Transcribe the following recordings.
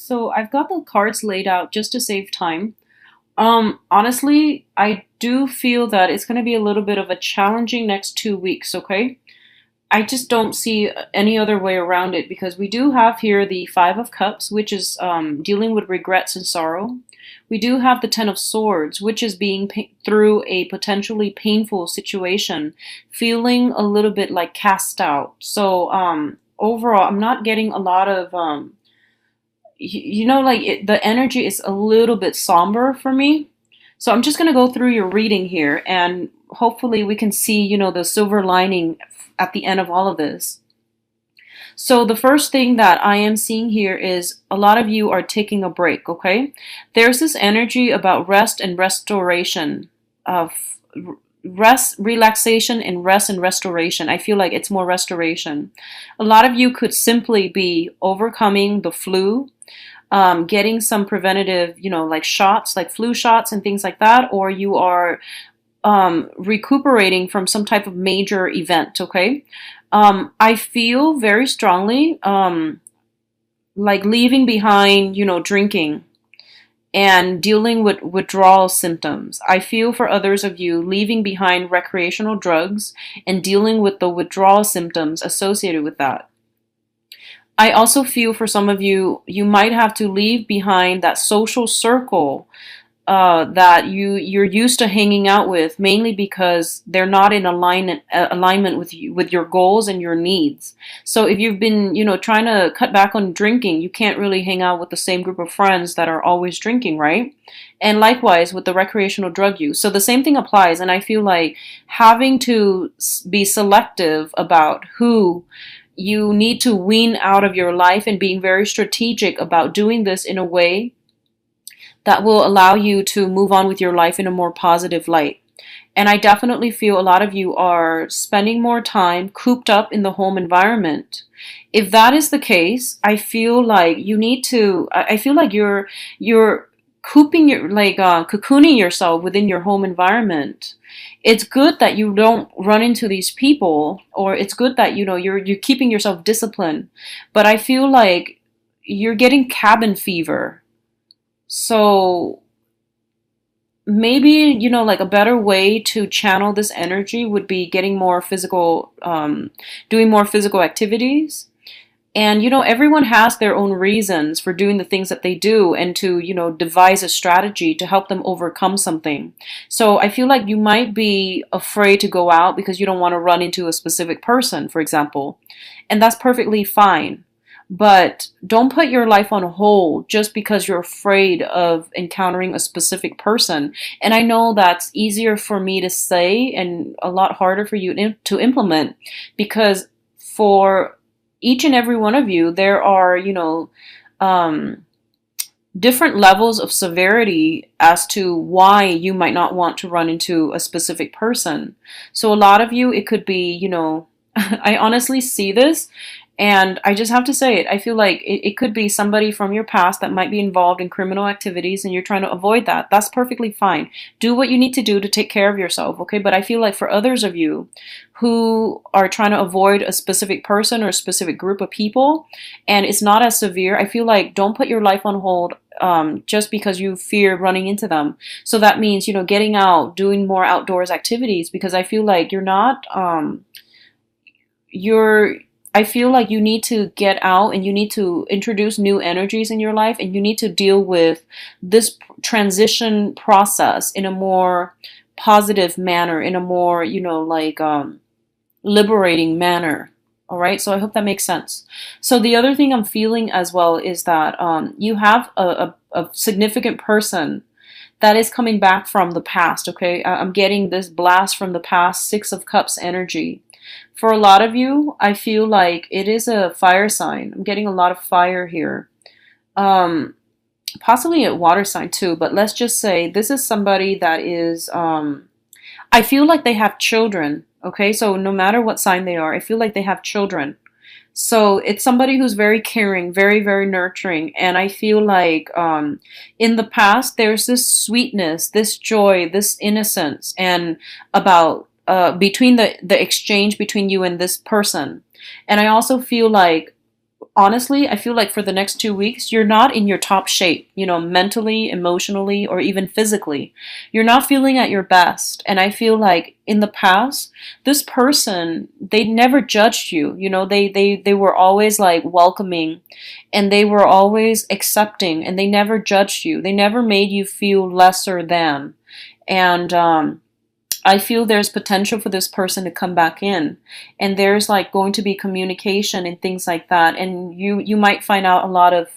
So I've got the cards laid out just to save time. Honestly, I do feel that it's going to be a little bit of a challenging next 2 weeks, okay? I just don't see any other way around it because we do have here the Five of Cups, which is dealing with regrets and sorrow. We do have the Ten of Swords, which is being through a potentially painful situation, feeling a little bit like cast out. So, overall, I'm not getting a lot of like the energy is a little bit somber for me. So I'm just going to go through your reading here and hopefully we can see, the silver lining at the end of all of this. So the first thing that I am seeing here is a lot of you are taking a break, okay? There's this energy about rest and restoration, of rest, relaxation, and rest and restoration. I feel like it's more restoration. A lot of you could simply be overcoming the flu, getting some preventative, like shots, like flu shots and things like that, or you are recuperating from some type of major event, okay? I feel very strongly like leaving behind, drinking and dealing with withdrawal symptoms. I feel for others of you leaving behind recreational drugs and dealing with the withdrawal symptoms associated with that. I also feel for some of you, you might have to leave behind that social circle that you're used to hanging out with, mainly because they're not in alignment with you, with your goals and your needs. So if you've been, trying to cut back on drinking, you can't really hang out with the same group of friends that are always drinking, right? And likewise with the recreational drug use. So the same thing applies, and I feel like having to be selective about who you need to wean out of your life and being very strategic about doing this in a way that will allow you to move on with your life in a more positive light. And I definitely feel a lot of you are spending more time cooped up in the home environment. If that is the case, I feel like you need to, I feel like you're cooping your, like cocooning yourself within your home environment. It's good that you don't run into these people, or it's good that, you're keeping yourself disciplined. But I feel like you're getting cabin fever. So maybe, like a better way to channel this energy would be getting more physical, doing more physical activities. And, everyone has their own reasons for doing the things that they do and to, devise a strategy to help them overcome something. So I feel like you might be afraid to go out because you don't want to run into a specific person, for example. And that's perfectly fine. But don't put your life on hold just because you're afraid of encountering a specific person. And I know that's easier for me to say and a lot harder for you to implement, because for each and every one of you, there are, different levels of severity as to why you might not want to run into a specific person. So a lot of you, it could be, I honestly see this, and I just have to say it. I feel like it could be somebody from your past that might be involved in criminal activities and you're trying to avoid that. That's perfectly fine. Do what you need to do to take care of yourself, okay? But I feel like for others of you who are trying to avoid a specific person or a specific group of people, and it's not as severe, I feel like don't put your life on hold just because you fear running into them. So that means, getting out, doing more outdoors activities, because I feel like you're not, I feel like you need to get out and you need to introduce new energies in your life, and you need to deal with this transition process in a more positive manner, in a more, liberating manner. All right. So I hope that makes sense. So the other thing I'm feeling as well is that you have a significant person that is coming back from the past. Okay. I'm getting this blast from the past, Six of Cups energy. For a lot of you, I feel like it is a fire sign. I'm getting a lot of fire here. Possibly a water sign too, but let's just say this is somebody that is, I feel like they have children. Okay, so no matter what sign they are, I feel like they have children. So it's somebody who's very caring, very, very nurturing. And I feel like in the past, there's this sweetness, this joy, this innocence, and about between the exchange between you and this person. And I also feel like honestly, I feel like for the next 2 weeks, you're not in your top shape, mentally, emotionally, or even physically. You're not feeling at your best. And I feel like in the past, this person, they never judged you. They were always like welcoming, and they were always accepting, and they never judged you. They never made you feel lesser than. And I feel there's potential for this person to come back in, and there's like going to be communication and things like that, and you might find out a lot of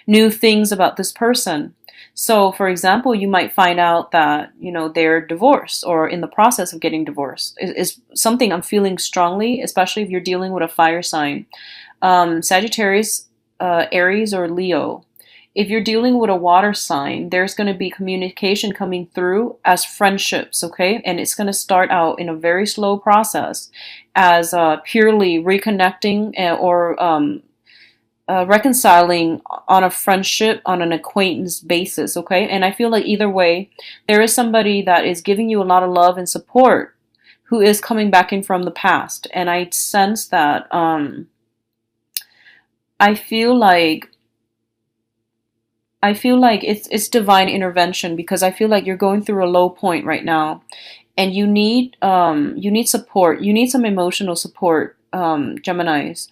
new things about this person. So for example, you might find out that they're divorced or in the process of getting divorced is something I'm feeling strongly, especially if you're dealing with a fire sign. Sagittarius, Aries, or Leo. If you're dealing with a water sign, there's going to be communication coming through as friendships, okay? And it's going to start out in a very slow process as purely reconnecting or reconciling on a friendship, on an acquaintance basis, okay? And I feel like either way, there is somebody that is giving you a lot of love and support who is coming back in from the past. And I sense that I feel like it's divine intervention, because I feel like you're going through a low point right now, and you need support. You need some emotional support, Geminis.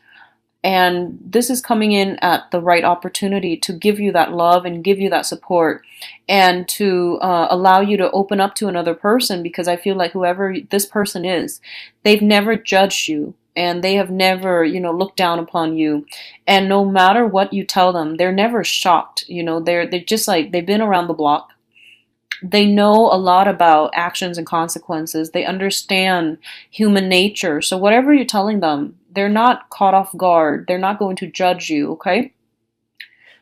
And this is coming in at the right opportunity to give you that love and give you that support, and to allow you to open up to another person, because I feel like whoever this person is, they've never judged you, and they have never, looked down upon you. And no matter what you tell them, they're never shocked. They're just like, they've been around the block. They know a lot about actions and consequences. They understand human nature. So whatever you're telling them, they're not caught off guard. They're not going to judge you, okay?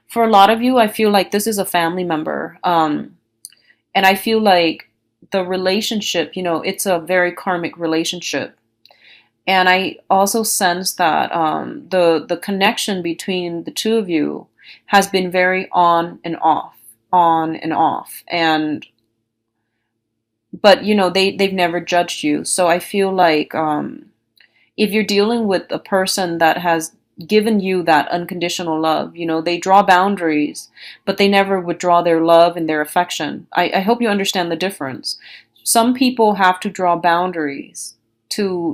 For a lot of you, I feel like this is a family member. And I feel like the relationship, it's a very karmic relationship. And I also sense that the connection between the two of you has been very on and off, on and off. And but they've never judged you. So I feel like if you're dealing with a person that has given you that unconditional love, they draw boundaries, but they never withdraw their love and their affection. I hope you understand the difference. Some people have to draw boundaries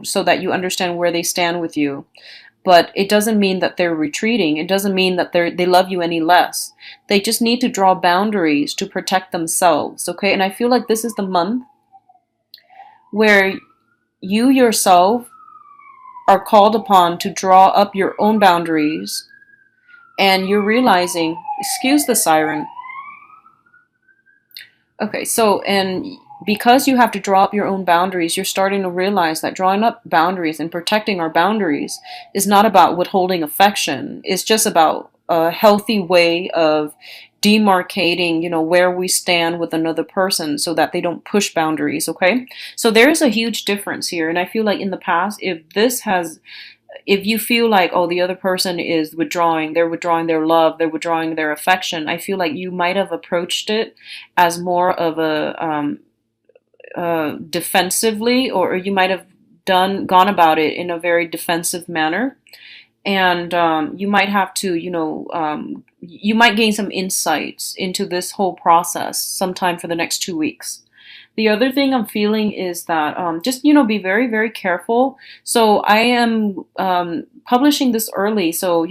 so that you understand where they stand with you. But it doesn't mean that they're retreating. It doesn't mean that they love you any less. They just need to draw boundaries to protect themselves, okay? And I feel like this is the month where you yourself are called upon to draw up your own boundaries, and you're realizing, excuse the siren. Okay, so, and because you have to draw up your own boundaries, you're starting to realize that drawing up boundaries and protecting our boundaries is not about withholding affection. It's just about a healthy way of demarcating, where we stand with another person so that they don't push boundaries, okay? So there's a huge difference here. And I feel like in the past, if you feel like, oh, the other person is withdrawing, they're withdrawing their love, they're withdrawing their affection, I feel like you might have approached it as more of a defensively, or you might have gone about it in a very defensive manner. And you might have to, you might gain some insights into this whole process sometime for the next 2 weeks. The other thing I'm feeling is that just, be very, very careful. So I am publishing this early. So,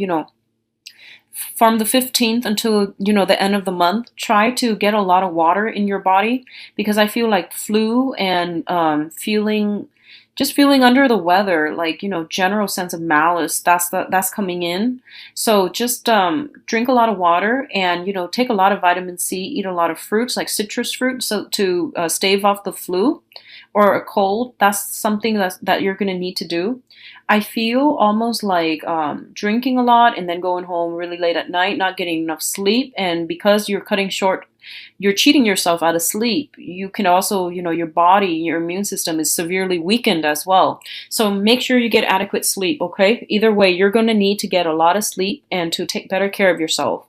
from the 15th until, the end of the month, try to get a lot of water in your body, because I feel like flu and feeling under the weather, like, general sense of malice, that's coming in. So just drink a lot of water, and, take a lot of vitamin C, eat a lot of fruits, like citrus fruit, so to stave off the flu or a cold. That's something that you're going to need to do. I feel almost like drinking a lot and then going home really late at night, not getting enough sleep. And because you're cheating yourself out of sleep. You can also, your body, your immune system is severely weakened as well. So make sure you get adequate sleep, okay? Either way, you're going to need to get a lot of sleep and to take better care of yourself.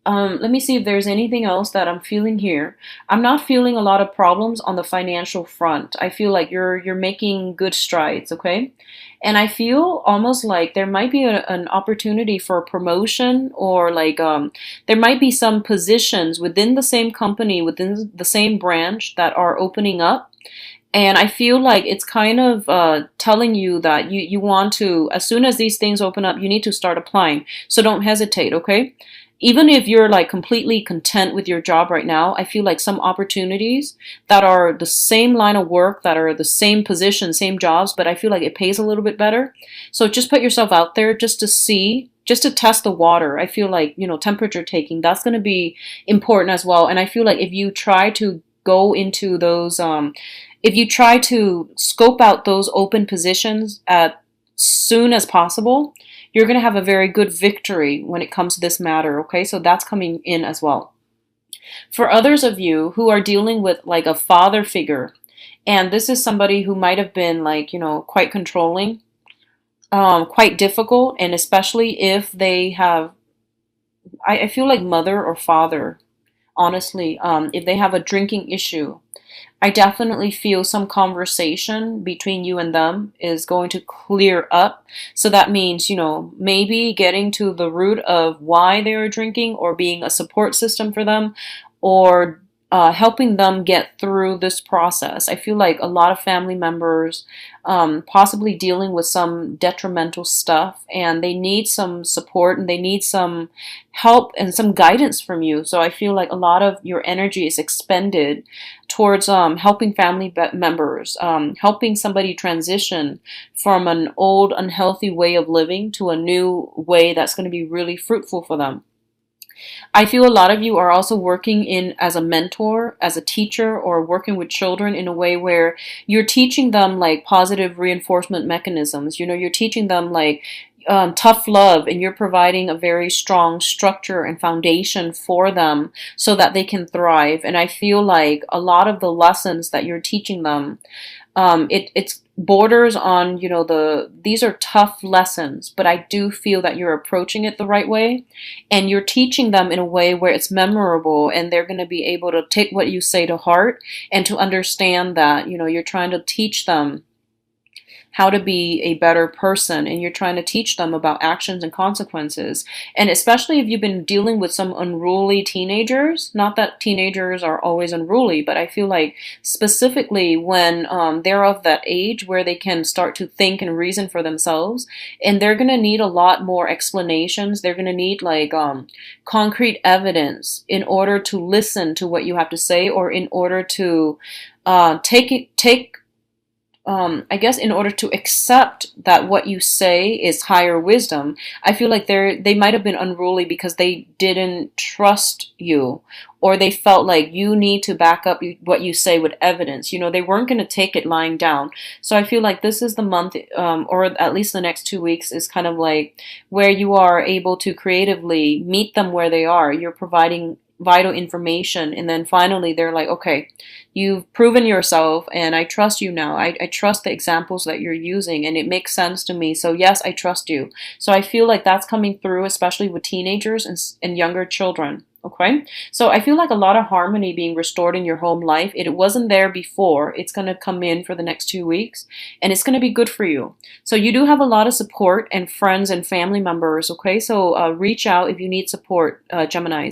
Let me see if there's anything else that I'm feeling here. I'm not feeling a lot of problems on the financial front. I feel like you're making good strides, okay? And I feel almost like there might be an opportunity for a promotion, or like there might be some positions within the same company, within the same branch that are opening up. And I feel like it's kind of telling you that you want to, as soon as these things open up, you need to start applying. So don't hesitate, okay? Even if you're like completely content with your job right now, I feel like some opportunities that are the same line of work, that are the same position, same jobs, but I feel like it pays a little bit better. So just put yourself out there just to see, just to test the water. I feel like, temperature taking, that's going to be important as well. And I feel like if you try to go into those, if you try to scope out those open positions as soon as possible, you're going to have a very good victory when it comes to this matter, okay? So that's coming in as well. For others of you who are dealing with like a father figure, and this is somebody who might have been like, quite controlling, quite difficult, and especially if they have, I feel like mother or father, honestly, if they have a drinking issue, I definitely feel some conversation between you and them is going to clear up. So that means, maybe getting to the root of why they are drinking, or being a support system for them, or helping them get through this process. I feel like a lot of family members possibly dealing with some detrimental stuff, and they need some support and they need some help and some guidance from you. So I feel like a lot of your energy is expended towards helping family members, helping somebody transition from an old unhealthy way of living to a new way that's going to be really fruitful for them. I feel a lot of you are also working in as a mentor, as a teacher, or working with children in a way where you're teaching them like positive reinforcement mechanisms. You're teaching them like tough love, and you're providing a very strong structure and foundation for them so that they can thrive. And I feel like a lot of the lessons that you're teaching them, it's borders on, these are tough lessons, but I do feel that you're approaching it the right way, and you're teaching them in a way where it's memorable, and they're going to be able to take what you say to heart, and to understand that, you're trying to teach them how to be a better person, and you're trying to teach them about actions and consequences. And especially if you've been dealing with some unruly teenagers, not that teenagers are always unruly, but I feel like specifically when they're of that age where they can start to think and reason for themselves, and they're going to need a lot more explanations. They're going to need like concrete evidence in order to listen to what you have to say, or in order to take I guess in order to accept that what you say is higher wisdom. I feel like they might have been unruly because they didn't trust you, or they felt like you need to back up what you say with evidence. They weren't going to take it lying down. So I feel like this is the month, or at least the next 2 weeks, is kind of like where you are able to creatively meet them where they are. You're providing vital information, and then finally they're like, okay, you've proven yourself and I trust you now. I trust the examples that you're using, and it makes sense to me, so yes, I trust you. So I feel like that's coming through, especially with teenagers and younger children. Okay, so I feel like a lot of harmony being restored in your home life. It wasn't there before. It's going to come in for the next 2 weeks, and it's going to be good for you. So you do have a lot of support and friends and family members. Okay, so reach out if you need support, Geminis.